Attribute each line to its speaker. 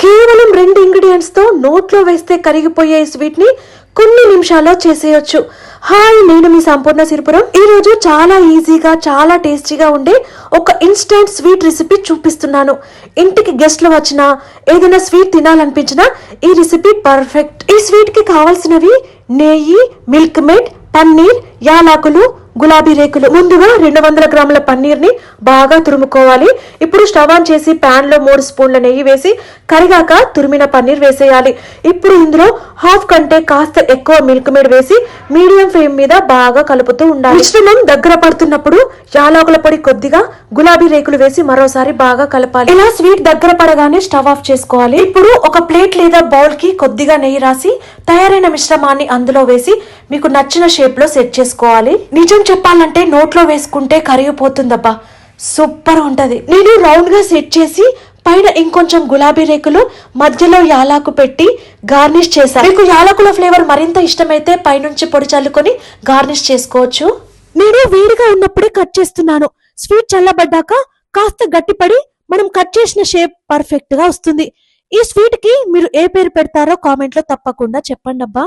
Speaker 1: కేవలం 2 ఇంగ్రీడియంట్స్ తో నోట్లో వేస్తే కరిగిపోయే ఈ స్వీట్ ని కొన్ని నిమిషాల్లో చేసేయొచ్చు. హాయ్, నేను మీ సంపూర్ణ సిరిపురం. ఈ రోజు చాలా ఈజీగా చాలా టేస్టీగా ఉండే ఒక ఇన్స్టెంట్ స్వీట్ రెసిపీ చూపిస్తున్నాను. ఇంటికి గెస్ట్లు వచ్చినా ఏదైనా స్వీట్ తినాలనిపించినా ఈ రెసిపీ పర్ఫెక్ట్. ఈ స్వీట్ కి కావాల్సినవి నెయ్యి, మిల్క్ మేడ్, పన్నీర్, యాలకులు, గులాబీ రేకులు. ముందుగా 200 గ్రాముల పన్నీర్ ని బాగా తురుముకోవాలి. ఇప్పుడు స్టవ్ ఆన్ చేసి ప్యాన్ లో 3 స్పూన్ల నెయ్యి వేసి కరిగాక తురిమిన పన్నీర్ వేసేయాలి. ఇప్పుడు ఇందులో హాఫ్ కంటే కాస్త ఎక్కువ మిల్క్ మేడ్ వేసి మీడియం ఫ్లేమ్ మీద బాగా కలుపుతూ ఉండాలి. మిశ్రమం దగ్గర పడుతున్నప్పుడు యాలకుల పొడి కొద్దిగా, గులాబీ రేకులు వేసి మరోసారి బాగా కలపాలి. ఇలా స్వీట్ దగ్గర పడగానే స్టవ్ ఆఫ్ చేసుకోవాలి. ఇప్పుడు ఒక ప్లేట్ లేదా బౌల్ కి కొద్దిగా నెయ్యి రాసి తయారైన మిశ్రమాన్ని అందులో వేసి మీకు నచ్చిన షేప్ లో సెట్ చేసుకోవాలి. నిజం చెప్పాలంటే నోట్లో వేసుకుంటే కరిగిపోతుందబ్బా, సూపర్ ఉంటది. నేను రౌండ్ గా సెట్ చేసి పైన ఇంకొంచెం గులాబీ రేకులు, మధ్యలో యాలకు పెట్టి గార్నిష్ చేశాను. మీకు యాలకుల ఫ్లేవర్ మరింత ఇష్టమైతే పైనుంచి పొడి చల్లుకొని గార్నిష్ చేసుకోవచ్చు. నేను వేడిగా ఉన్నప్పుడే కట్ చేస్తున్నాను. స్వీట్ చల్లబడ్డాక కాస్త గట్టిపడి మనం కట్ చేసిన షేప్ పర్ఫెక్ట్ గా వస్తుంది. ఈ స్వీట్ కి మీరు ఏ పేరు పెడతారో కామెంట్ లో తప్పకుండా చెప్పండి అబ్బా.